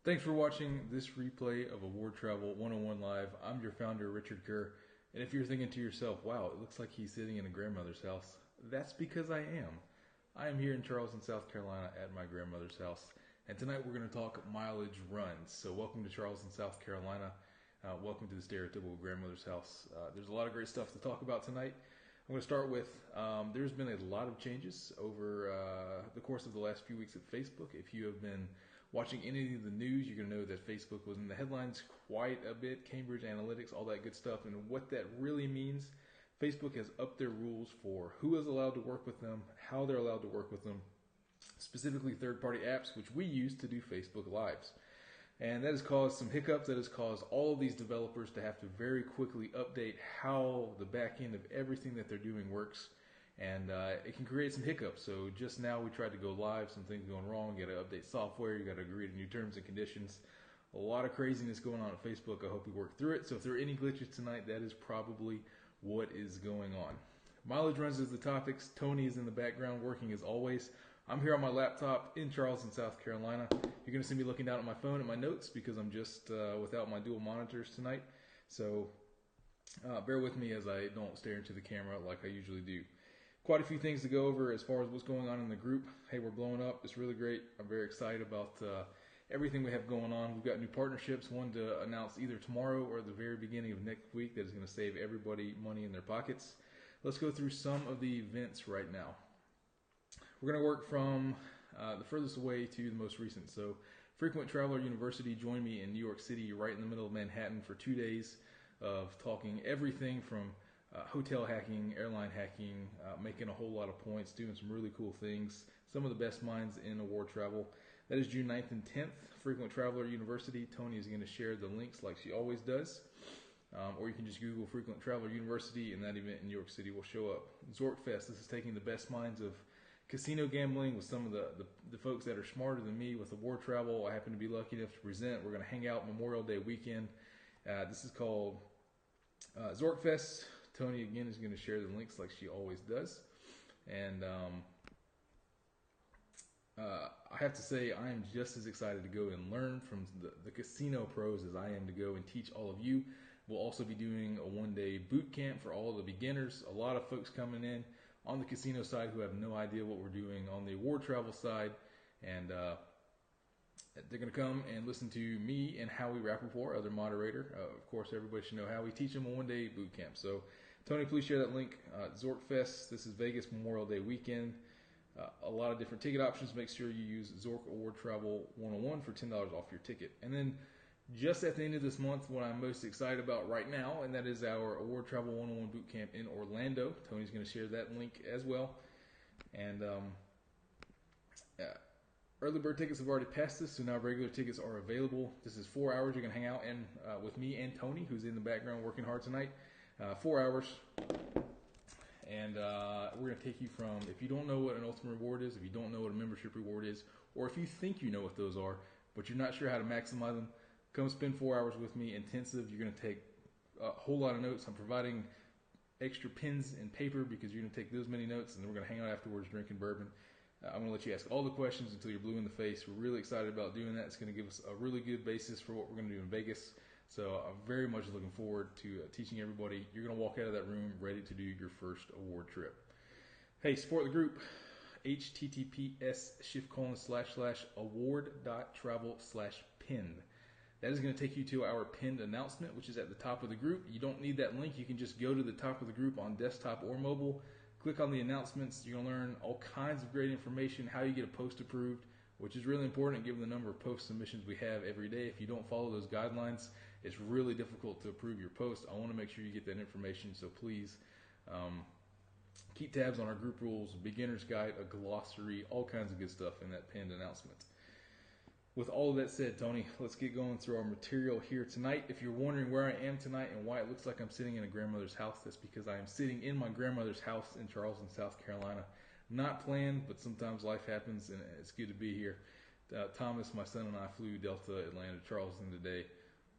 Thanks for watching this replay of Award Travel 101 Live. I'm your founder, Richard Kerr. And if you're thinking to yourself, wow, it looks like he's sitting in a grandmother's house, that's because I am. I am here in Charleston, South Carolina at my grandmother's house. And tonight we're going to talk mileage runs. So welcome to Charleston, South Carolina. Welcome to the stereotypical grandmother's house. There's a lot of great stuff to talk about tonight. I'm going to start with, there's been a lot of changes over the course of the last few weeks at Facebook. If you have been watching any of the news, you're going to know that Facebook was in the headlines quite a bit, Cambridge Analytics, all that good stuff. And what that really means, Facebook has upped their rules for who is allowed to work with them, how they're allowed to work with them, specifically third-party apps, which we use to do Facebook Lives. And that has caused some hiccups. That has caused all of these developers to have to very quickly update how the back end of everything that they're doing works. And it can create some hiccups. So just now we tried to go live, some things going wrong. You got to update software. You got to agree to new terms and conditions. A lot of craziness going on at Facebook. I hope we work through it. So if there are any glitches tonight, that is probably what is going on. Mileage runs is the topics. Tony is in the background working as always. I'm here on my laptop in Charleston, South Carolina. You're going to see me looking down at my phone at my notes because I'm just without my dual monitors tonight. So bear with me as I don't stare into the camera like I usually do. Quite a few things to go over as far as what's going on in the group. Hey, we're blowing up. It's really great. I'm very excited about everything we have going on. We've got new partnerships, one to announce either tomorrow or the very beginning of next week that is going to save everybody money in their pockets. Let's go through some of the events right now. We're going to work from the furthest away to the most recent. So Frequent Traveler University joined me in New York City, right in the middle of Manhattan, for 2 days of talking everything from hotel hacking, airline hacking, making a whole lot of points, doing some really cool things. Some of the best minds in award travel. That is June 9th and 10th, Frequent Traveler University. Tony is going to share the links like she always does. Or you can just Google Frequent Traveler University and that event in New York City will show up. Zorkfest, this is taking the best minds of casino gambling with some of the folks that are smarter than me with award travel. I happen to be lucky enough to present. We're going to hang out Memorial Day weekend. This is called Zorkfest. Tony, again, is going to share the links like she always does. And I have to say, I am just as excited to go and learn from the casino pros as I am to go and teach all of you. We'll also be doing a one-day boot camp for all of the beginners. A lot of folks coming in on the casino side who have no idea what we're doing on the award travel side. And they're going to come and listen to me and Howie Rappaport, other moderator. Of course, everybody should know how we teach them a one-day boot camp. So, Tony, please share that link. Zorkfest, this is Vegas Memorial Day weekend. A lot of different ticket options. Make sure you use Zork Award Travel 101 for $10 off your ticket. And then just at the end of this month, what I'm most excited about right now, and that is our Award Travel 101 boot camp in Orlando. Tony's going to share that link as well. And early bird tickets have already passed us, so now regular tickets are available. This is 4 hours. You're going to hang out with me and Tony, who's in the background working hard tonight. 4 hours. And we're going to take you from, if you don't know what an ultimate reward is, if you don't know what a membership reward is, or if you think you know what those are, but you're not sure how to maximize them, come spend 4 hours with me, intensive. You're going to take a whole lot of notes. I'm providing extra pens and paper because you're going to take those many notes, and then we're going to hang out afterwards drinking bourbon. I'm going to let you ask all the questions until you're blue in the face. We're really excited about doing that. It's going to give us a really good basis for what we're going to do in Vegas. So I'm very much looking forward to teaching everybody. You're going to walk out of that room ready to do your first award trip. Hey, support the group. https://award.travel/pinned. That is going to take you to our pinned announcement, which is at the top of the group. You don't need that link. You can just go to the top of the group on desktop or mobile. Click on the announcements. You're going to learn all kinds of great information, how you get a post approved, which is really important given the number of post submissions we have every day. If you don't follow those guidelines, it's really difficult to approve your post. I want to make sure you get that information, so please keep tabs on our group rules, beginner's guide, a glossary, all kinds of good stuff in that pinned announcement. With all of that said, Tony, let's get going through our material here tonight. If you're wondering where I am tonight and why it looks like I'm sitting in a grandmother's house, that's because I am sitting in my grandmother's house in Charleston, South Carolina. Not planned, but sometimes life happens, and it's good to be here. Thomas, my son, and I flew Delta Atlanta to Charleston today.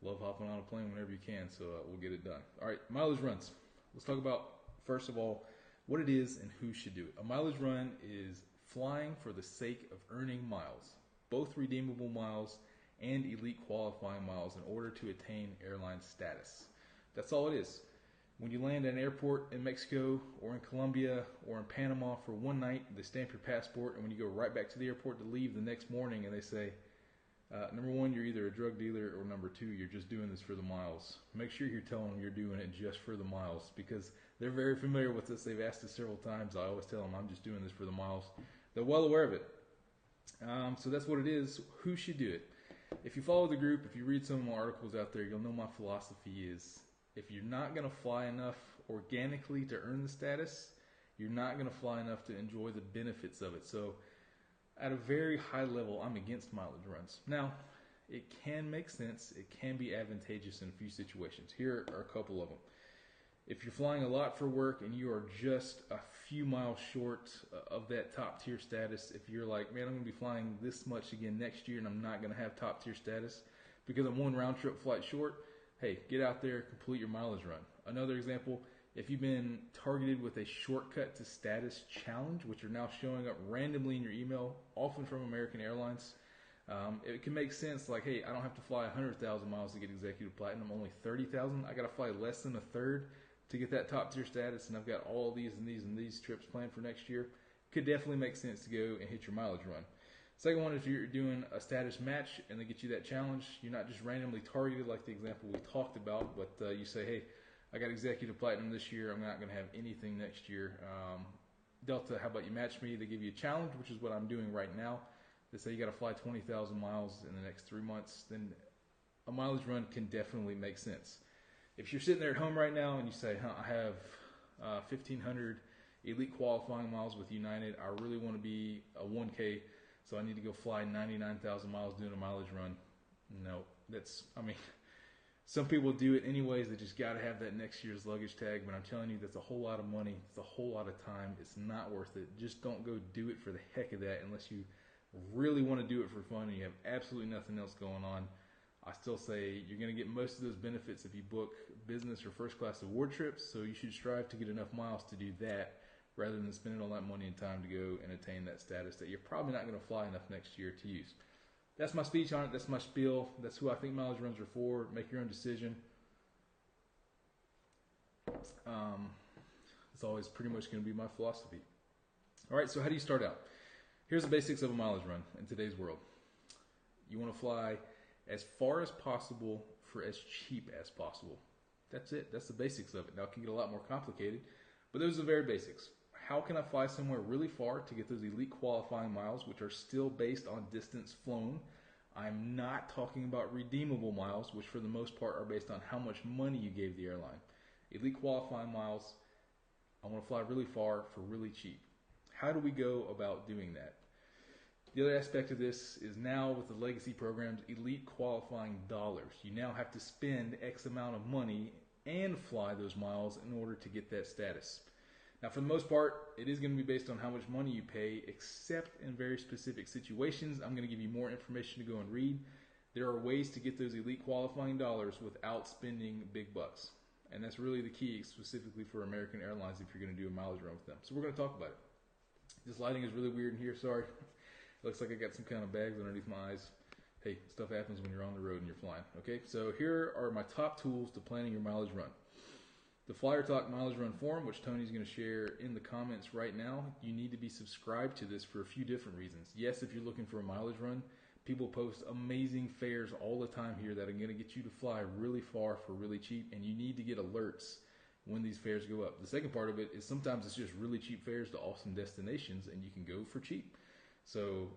Love hopping on a plane whenever you can, so we'll get it done. All right, mileage runs. Let's talk about, first of all, what it is and who should do it. A mileage run is flying for the sake of earning miles, both redeemable miles and elite qualifying miles in order to attain airline status. That's all it is. When you land at an airport in Mexico or in Colombia or in Panama for one night, they stamp your passport, and when you go right back to the airport to leave the next morning, and they say, number one, you're either a drug dealer, or number two, you're just doing this for the miles. Make sure you're telling them you're doing it just for the miles, because they're very familiar with this. They've asked us several times. I always tell them I'm just doing this for the miles. They're well aware of it. So that's what it is. Who should do it? If you follow the group, if you read some of my articles out there, you'll know my philosophy is if you're not going to fly enough organically to earn the status, you're not going to fly enough to enjoy the benefits of it. So at a very high level, I'm against mileage runs. Now, it can make sense. It can be advantageous in a few situations. Here are a couple of them. If you're flying a lot for work and you are just a few miles short of that top tier status, if you're like, man, I'm going to be flying this much again next year and I'm not going to have top tier status because I'm one round trip flight short, hey, get out there, complete your mileage run. Another example, if you've been targeted with a shortcut to status challenge, which are now showing up randomly in your email, often from American Airlines, it can make sense like, hey, I don't have to fly 100,000 miles to get executive platinum, only 30,000. I got to fly less than a third to get that top tier status, and I've got all these and these and these trips planned for next year. Could definitely make sense to go and hit your mileage run. Second one, if you're doing a status match and they get you that challenge, you're not just randomly targeted like the example we talked about, but you say, hey, I got executive platinum this year. I'm not going to have anything next year. Delta, how about you match me? They give you a challenge, which is what I'm doing right now. They say you got to fly 20,000 miles in the next 3 months. Then a mileage run can definitely make sense. If you're sitting there at home right now and you say, I have 1,500 elite qualifying miles with United. I really want to be a 1K, so I need to go fly 99,000 miles doing a mileage run. No, some people do it anyways. They just got to have that next year's luggage tag. But I'm telling you, that's a whole lot of money. It's a whole lot of time. It's not worth it. Just don't go do it for the heck of that unless you really want to do it for fun and you have absolutely nothing else going on. I still say you're going to get most of those benefits if you book business or first class award trips, so you should strive to get enough miles to do that rather than spending all that money and time to go and attain that status that you're probably not going to fly enough next year to use. That's my speech on it. That's my spiel. That's who I think mileage runs are for. Make your own decision. It's always pretty much going to be my philosophy. All right, so how do you start out? Here's the basics of a mileage run in today's world. You want to fly as far as possible for as cheap as possible. That's it. That's the basics of it. Now it can get a lot more complicated, but those are the very basics. How can I fly somewhere really far to get those elite qualifying miles, which are still based on distance flown? I'm not talking about redeemable miles, which for the most part are based on how much money you gave the airline. Elite qualifying miles, I want to fly really far for really cheap. How do we go about doing that? The other aspect of this is now with the legacy programs, elite qualifying dollars. You now have to spend X amount of money and fly those miles in order to get that status. Now, for the most part, it is going to be based on how much money you pay, except in very specific situations. I'm going to give you more information to go and read. There are ways to get those elite qualifying dollars without spending big bucks. And that's really the key, specifically for American Airlines if you're going to do a mileage run with them. So we're going to talk about it. This lighting is really weird in here, sorry. Looks like I got some kind of bags underneath my eyes. Hey, stuff happens when you're on the road and you're flying. Okay, so here are my top tools to planning your mileage run. The Flyer Talk mileage run forum, which Tony's going to share in the comments right now. You need to be subscribed to this for a few different reasons. Yes, if you're looking for a mileage run, people post amazing fares all the time here that are going to get you to fly really far for really cheap, and you need to get alerts when these fares go up. The second part of it is sometimes it's just really cheap fares to awesome destinations, and you can go for cheap. So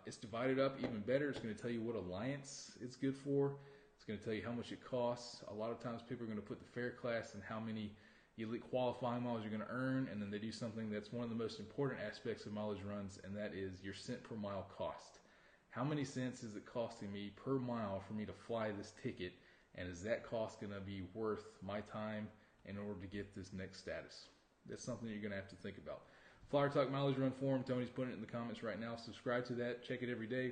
it's divided up even better. It's going to tell you what alliance it's good for. It's going to tell you how much it costs. A lot of times people are going to put the fare class and how many elite qualifying miles you're going to earn, and then they do something that's one of the most important aspects of mileage runs, and that is your cent per mile cost. How many cents is it costing me per mile for me to fly this ticket, and is that cost going to be worth my time in order to get this next status? That's something you're going to have to think about. Flyer Talk Mileage Run Forum, Tony's putting it in the comments right now. Subscribe to that. Check it every day.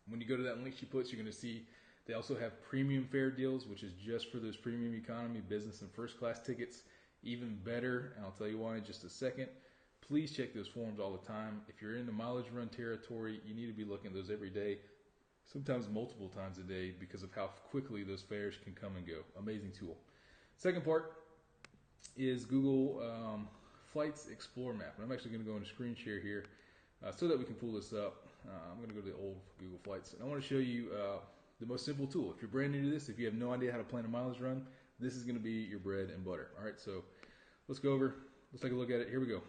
When you go to that link she puts, you're going to see they also have premium fare deals, which is just for those premium economy, business, and first class tickets. Even better, and I'll tell you why in just a second. Please check those forums all the time. If you're in the mileage run territory, you need to be looking at those every day. sometimes multiple times a day because of how quickly those fares can come and go. Amazing tool. Second part is Google Flights Explore Map. And I'm actually going to go into screen share here so that we can pull this up. I'm going to go to the old Google Flights. And I want to show you the most simple tool. If you're brand new to this, if you have no idea how to plan a mileage run, this is going to be your bread and butter. All right, so let's go over. Let's take a look at it. Here we go.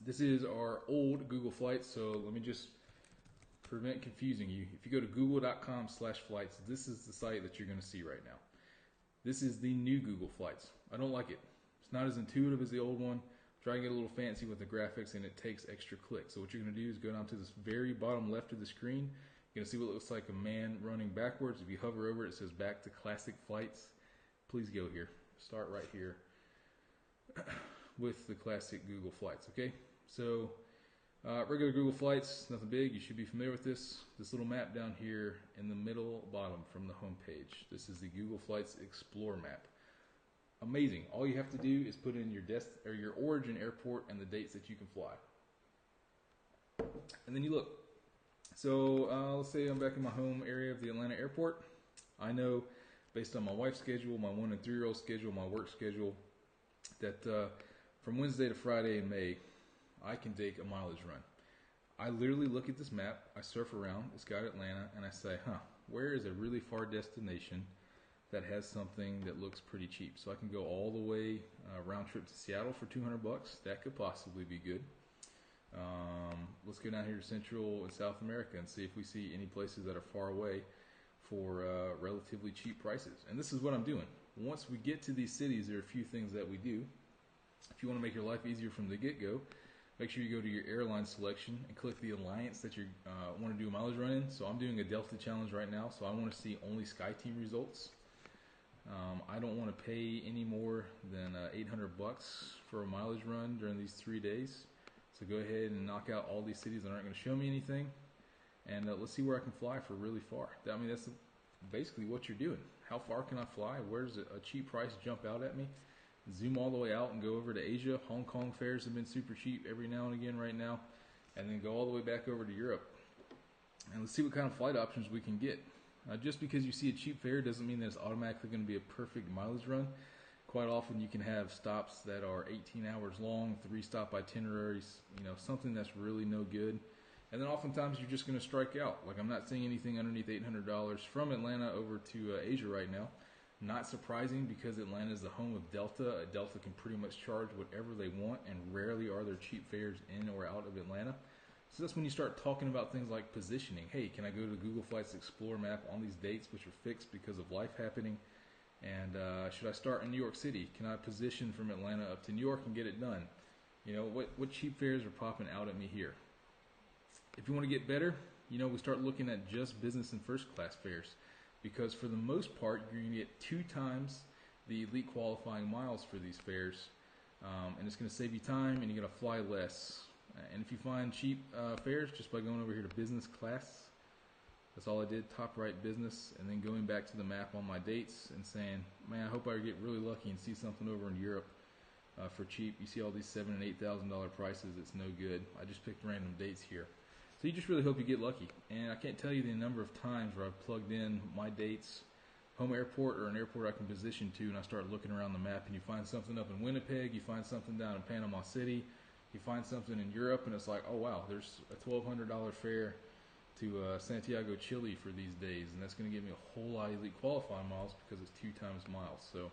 This is our old Google Flights. So let me just prevent confusing you. If you go to google.com/flights, this is the site that you're going to see right now. This is the new Google Flights. I don't like it. It's not as intuitive as the old one. Try to get a little fancy with the graphics, and it takes extra clicks. So what you're going to do is go down to this very bottom left of the screen. You're going to see what looks like a man running backwards. If you hover over it, it says back to classic flights. Please go here. Start right here with the classic Google Flights, okay? So regular Google Flights, nothing big. You should be familiar with this. This little map down here in the middle bottom from the home page. This is the Google Flights Explore map. Amazing. All you have to do is put in your your origin airport and the dates that you can fly. And then you look. So let's say I'm back in my home area of the Atlanta airport. I know based on my wife's schedule, my 1 and 3-year-old schedule, my work schedule, that from Wednesday to Friday in May, I can take a mileage run. I literally look at this map, I surf around, it's got Atlanta, and I say, where is a really far destination that has something that looks pretty cheap? So I can go all the way round trip to Seattle for $200. That could possibly be good. Let's go down here to Central and South America and see if we see any places that are far away for relatively cheap prices. And this is what I'm doing. Once we get to these cities, there are a few things that we do. If you want to make your life easier from the get-go, make sure you go to your airline selection and click the alliance that you want to do a mileage run in. So I'm doing a Delta challenge right now, so I want to see only SkyTeam results. I don't want to pay any more than $800 for a mileage run during these 3 days. So go ahead and knock out all these cities that aren't going to show me anything, and let's see where I can fly for really far. I mean, that's basically what you're doing. How far can I fly? Where does a cheap price jump out at me? Zoom all the way out and go over to Asia. Hong Kong fares have been super cheap every now and again right now. And then go all the way back over to Europe. And let's see what kind of flight options we can get. Just because you see a cheap fare doesn't mean that it's automatically going to be a perfect mileage run. Quite often you can have stops that are 18 hours long, 3-stop itineraries, something that's really no good. And then oftentimes you're just going to strike out. Like, I'm not seeing anything underneath $800 from Atlanta over to Asia right now. Not surprising, because Atlanta is the home of Delta. Delta can pretty much charge whatever they want, and rarely are there cheap fares in or out of Atlanta. So that's when you start talking about things like positioning. Hey, can I go to the Google Flights Explore map on these dates which are fixed because of life happening? And should I start in New York City? Can I position from Atlanta up to New York and get it done? What cheap fares are popping out at me here? If you want to get better, we start looking at just business and first class fares. Because for the most part, you're going to get 2 times the elite qualifying miles for these fares. And it's going to save you time, and you're going to fly less. And if you find cheap fares just by going over here to business class, that's all I did, top right business, and then going back to the map on my dates and saying, man, I hope I get really lucky and see something over in Europe for cheap. You see all these $7,000 and $8,000 prices, it's no good. I just picked random dates here. So you just really hope you get lucky. And I can't tell you the number of times where I've plugged in my dates, home airport or an airport I can position to, and I start looking around the map, and you find something up in Winnipeg, you find something down in Panama City, you find something in Europe, and it's like, oh wow, there's a $1,200 fare to Santiago, Chile for these days, and that's going to give me a whole lot of elite qualifying miles because it's 2 times miles. So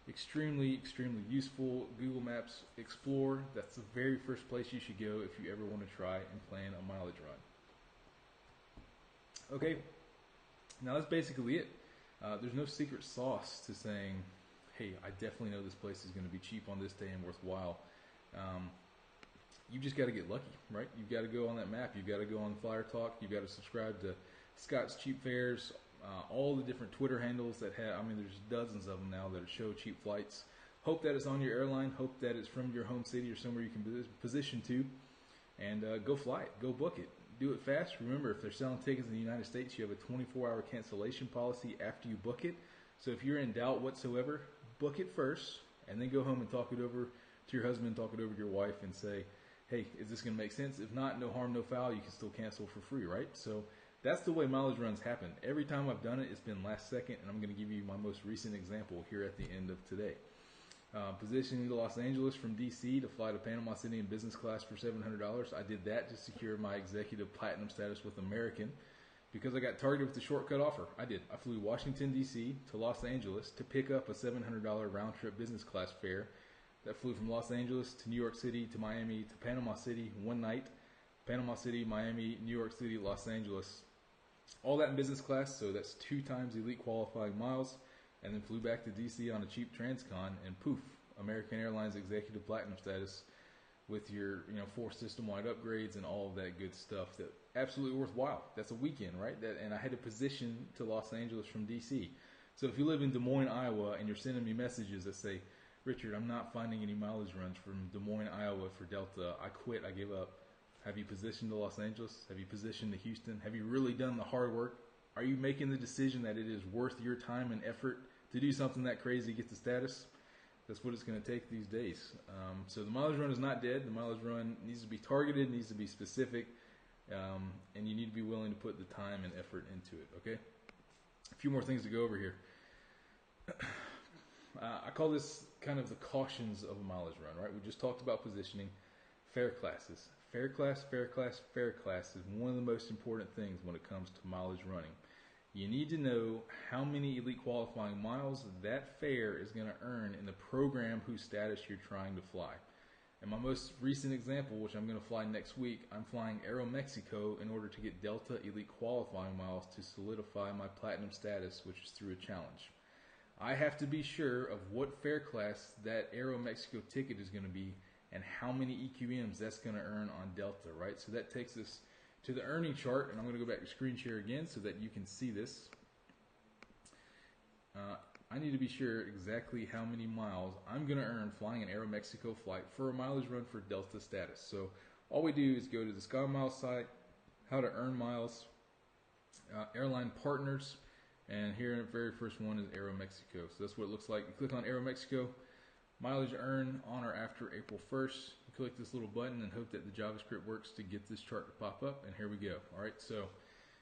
extremely, extremely useful. Google Maps Explore, that's the very first place you should go if you ever want to try and plan a mileage run. Okay, now that's basically it. There's no secret sauce to saying, hey, I definitely know this place is going to be cheap on this day and worthwhile. You just got to get lucky, right? You've got to go on that map. You've got to go on Flyer Talk. You've got to subscribe to Scott's Cheap Fares, all the different Twitter handles that have, there's dozens of them now that show cheap flights. Hope that it's on your airline. Hope that it's from your home city or somewhere you can position to. And go fly it. Go book it. Do it fast. Remember, if they're selling tickets in the United States, you have a 24-hour cancellation policy after you book it. So if you're in doubt whatsoever, book it first, and then go home and talk it over to your husband, talk it over to your wife, and say, hey, is this going to make sense? If not, no harm, no foul. You can still cancel for free, right? So That's the way mileage runs happen. Every time I've done it, it's been last second, and I'm going to give you my most recent example here at the end of today. Positioning to Los Angeles from DC to fly to Panama City in business class for $700. I did that to secure my executive platinum status with American because I got targeted with the shortcut offer. I did. I flew Washington, D.C. to Los Angeles to pick up a $700 round trip business class fare that flew from Los Angeles to New York City to Miami to Panama City one night. Panama City, Miami, New York City, Los Angeles. All that in business class, so that's 2 times elite qualifying miles. And then flew back to DC on a cheap transcon, and poof, American Airlines executive platinum status with your 4 system-wide upgrades and all of that good stuff. That absolutely worthwhile. That's a weekend, right? And I had a position to Los Angeles from DC. So if you live in Des Moines, Iowa, and you're sending me messages that say, Richard, I'm not finding any mileage runs from Des Moines, Iowa for Delta. I quit. I give up. Have you positioned to Los Angeles? Have you positioned to Houston? Have you really done the hard work? Are you making the decision that it is worth your time and effort to do something that crazy to get the status? That's what it's going to take these days. So the mileage run is not dead. The mileage run needs to be targeted, needs to be specific, and you need to be willing to put the time and effort into it, okay? A few more things to go over here. I call this kind of the cautions of a mileage run, right? We just talked about positioning. Fare classes. Fare class is one of the most important things when it comes to mileage running. You need to know how many elite qualifying miles that fare is going to earn in the program whose status you're trying to fly. In my most recent example, which I'm going to fly next week, I'm flying Aeromexico in order to get Delta elite qualifying miles to solidify my platinum status, which is through a challenge. I have to be sure of what fare class that Aeromexico ticket is going to be and how many EQMs that's going to earn on Delta, right? So that takes us to the earning chart, and I'm going to go back to screen share again so that you can see this. I need to be sure exactly how many miles I'm going to earn flying an Aeromexico flight for a mileage run for Delta status. So all we do is go to the SkyMiles site, how to earn miles, airline partners, and here the very first one is Aeromexico. So that's what it looks like. You click on Aeromexico, mileage earn on or after April 1st. You click this little button and hope that the JavaScript works to get this chart to pop up, and here we go. All right, so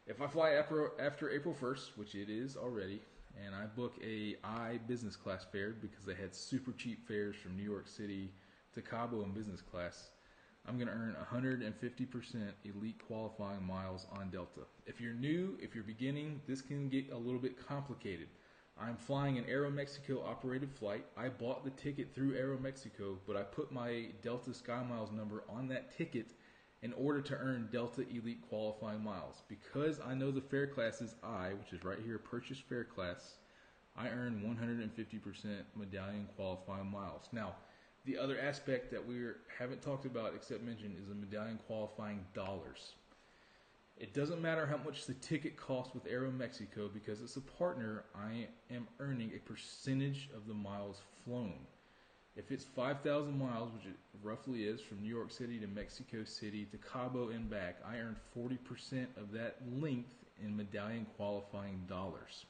if I fly after April 1st, which it is already, and I book a I business class fare because they had super cheap fares from New York City to Cabo in business class, I'm going to earn 150% elite qualifying miles on Delta. If you're new, if you're beginning, this can get a little bit complicated. I'm flying an Aeromexico operated flight. I bought the ticket through Aeromexico, but I put my Delta SkyMiles number on that ticket in order to earn Delta Elite qualifying miles. Because I know the fare class is I, which is right here, purchase fare class, I earn 150% medallion qualifying miles. Now, the other aspect that we haven't talked about except mentioned is the medallion qualifying dollars. It doesn't matter how much the ticket costs with Aeromexico because it's a partner, I am earning a percentage of the miles flown. If it's 5,000 miles, which it roughly is, from New York City to Mexico City to Cabo and back, I earn 40% of that length in medallion qualifying dollars.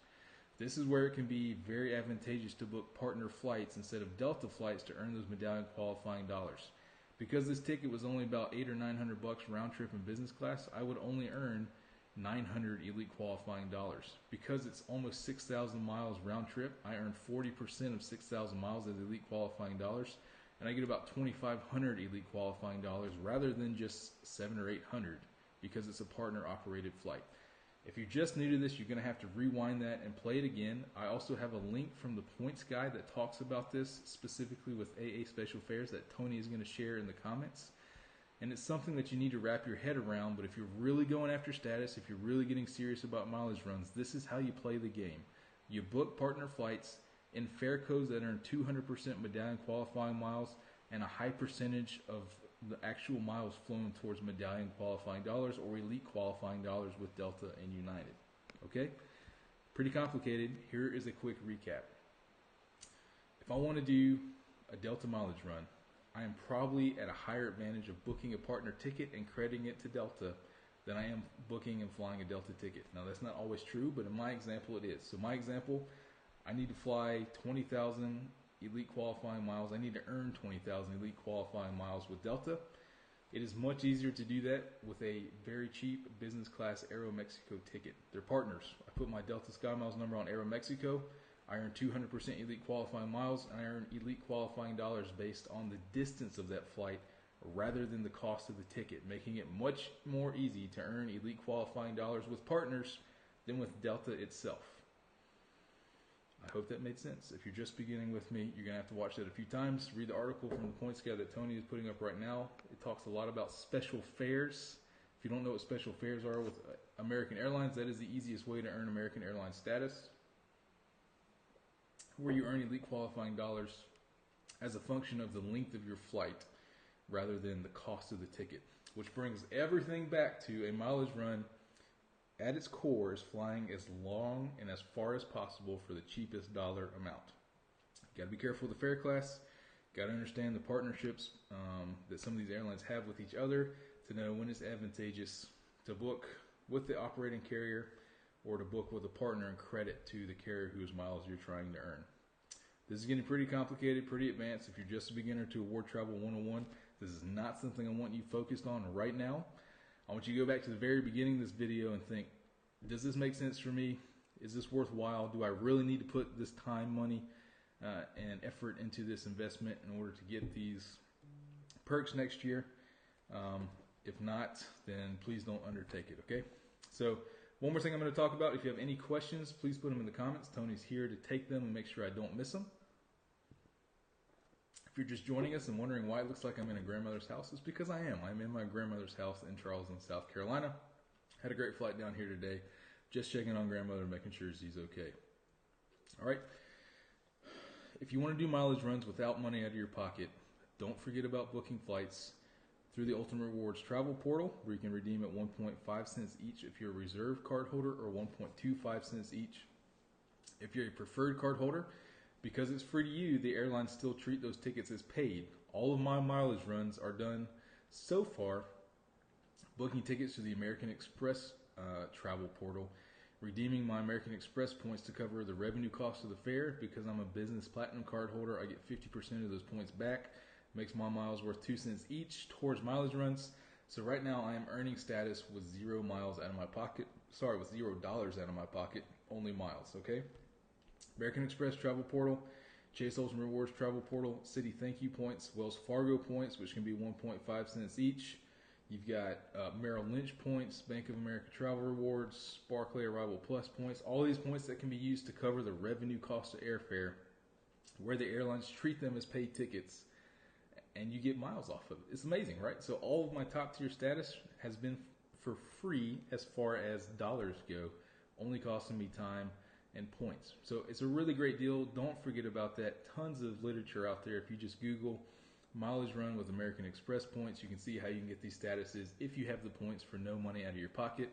This is where it can be very advantageous to book partner flights instead of Delta flights to earn those medallion qualifying dollars. Because this ticket was only about $800 or $900 round trip in business class, I would only earn 900 elite qualifying dollars. Because it's almost 6,000 miles round trip, I earn 40% of 6,000 miles as elite qualifying dollars, and I get about 2,500 elite qualifying dollars rather than just 700 or 800 because it's a partner operated flight. If you're just new to this, you're going to have to rewind that and play it again. I also have a link from the points guide that talks about this specifically with AA special fares that Tony is going to share in the comments. And it's something that you need to wrap your head around, but if you're really going after status, if you're really getting serious about mileage runs, this is how you play the game. You book partner flights in fare codes that earn 200% medallion qualifying miles and a high percentage of the actual miles flown towards medallion qualifying dollars or elite qualifying dollars with Delta and United. Okay? Pretty complicated. Here is a quick recap. If I want to do a Delta mileage run, I am probably at a higher advantage of booking a partner ticket and crediting it to Delta than I am booking and flying a Delta ticket. Now, that's not always true, but in my example, it is. So my example, I need to fly 20,000 elite qualifying miles. I need to earn 20,000 elite qualifying miles with Delta. It is much easier to do that with a very cheap business class Aeromexico ticket. They're partners. I put my Delta Sky Miles number on Aeromexico. I earn 200% elite qualifying miles, and I earn elite qualifying dollars based on the distance of that flight rather than the cost of the ticket, making it much more easy to earn elite qualifying dollars with partners than with Delta itself. I hope that made sense. If you're just beginning with me, you're going to have to watch that a few times. Read the article from the Points Guide that Tony is putting up right now. It talks a lot about special fares. If you don't know what special fares are with American Airlines, that is the easiest way to earn American Airlines status, where you earn elite qualifying dollars as a function of the length of your flight rather than the cost of the ticket, which brings everything back to a mileage run at its core is flying as long and as far as possible for the cheapest dollar amount. Got to be careful with the fare class. Got to understand the partnerships that some of these airlines have with each other to know when it's advantageous to book with the operating carrier or to book with a partner and credit to the carrier whose miles you're trying to earn. This is getting pretty complicated, pretty advanced. If you're just a beginner to Award Travel 101, this is not something I want you focused on right now. I want you to go back to the very beginning of this video and think, does this make sense for me? Is this worthwhile? Do I really need to put this time, money, and effort into this investment in order to get these perks next year? If not, then please don't undertake it, okay? So one more thing I'm going to talk about. If you have any questions, please put them in the comments. Tony's here to take them and make sure I don't miss them. If you're just joining us and wondering why it looks like I'm in a grandmother's house, it's because I am. I'm in my grandmother's house in Charleston, South Carolina. Had a great flight down here today. Just checking on grandmother and making sure she's okay. All right. If you want to do mileage runs without money out of your pocket, don't forget about booking flights through the Ultimate Rewards travel portal, where you can redeem at 1.5 cents each if you're a reserve card holder, or 1.25 cents each if you're a preferred card holder. Because it's free to you, the airlines still treat those tickets as paid. All of my mileage runs are done so far booking tickets to the American Express travel portal, redeeming my American Express points to cover the revenue cost of the fare. Because I'm a business platinum card holder, I get 50% of those points back. Makes my miles worth 2 cents each towards mileage runs. So right now I am earning status with $0 out of my pocket. Sorry, with $0 out of my pocket, only miles, okay? American Express travel portal, Chase Ultimate Rewards travel portal, Citi Thank You points, Wells Fargo points, which can be 1.5 cents each. You've got Merrill Lynch points, Bank of America travel rewards, Barclay Arrival Plus points, all these points that can be used to cover the revenue cost of airfare, where the airlines treat them as paid tickets, and you get miles off of it. It's amazing, right? So all of my top tier status has been for free as far as dollars go, only costing me time and points. So it's a really great deal. Don't forget about that. Tons of literature out there. If you just Google mileage run with American Express points, you can see how you can get these statuses if you have the points for no money out of your pocket.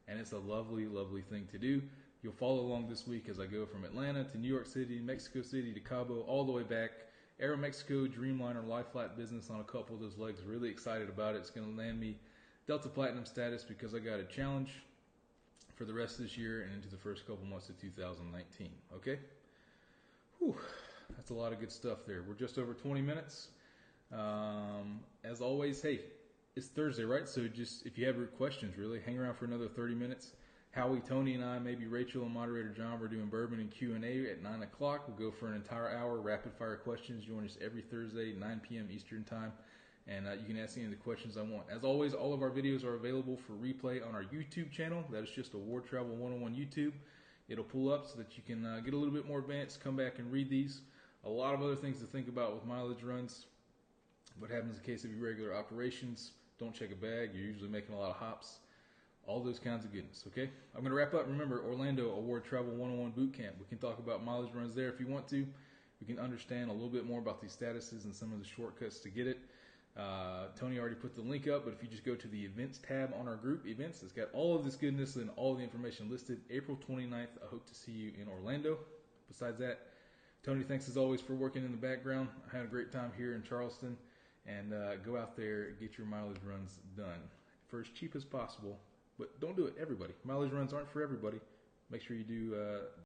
And it's a lovely, lovely thing to do. You'll follow along this week as I go from Atlanta to New York City, Mexico City to Cabo, all the way back. Aeromexico, Dreamliner, Lie Flat business on a couple of those legs. Really excited about it. It's going to land me Delta Platinum status because I got a challenge for the rest of this year and into the first couple months of 2019. Okay? Whew, that's a lot of good stuff there. We're just over 20 minutes. As always, hey, it's Thursday, right? So just, if you have questions, really, hang around for another 30 minutes. Howie, Tony, and I, maybe Rachel and moderator John, we're doing bourbon and Q&A at 9 o'clock. We'll go for an entire hour, rapid-fire questions. Join us every Thursday, 9 p.m. Eastern Time. And you can ask any of the questions I want. As always, all of our videos are available for replay on our YouTube channel. That is just Award Travel 101 YouTube. It'll pull up so that you can get a little bit more advanced, come back and read these. A lot of other things to think about with mileage runs. What happens in case of irregular operations? Don't check a bag. You're usually making a lot of hops. All those kinds of goodness, okay? I'm going to wrap up. Remember, Orlando Award Travel 101 Boot Camp. We can talk about mileage runs there if you want to. We can understand a little bit more about these statuses and some of the shortcuts to get it. Tony already put the link up, but if you just go to the events tab on our group events, it's got all of this goodness and all the information listed. April 29th, I hope to see you in Orlando. Besides that, Tony, thanks as always for working in the background. I had a great time here in Charleston, and go out there, get your mileage runs done for as cheap as possible, but don't do it, everybody. Mileage runs aren't for everybody. Make sure you do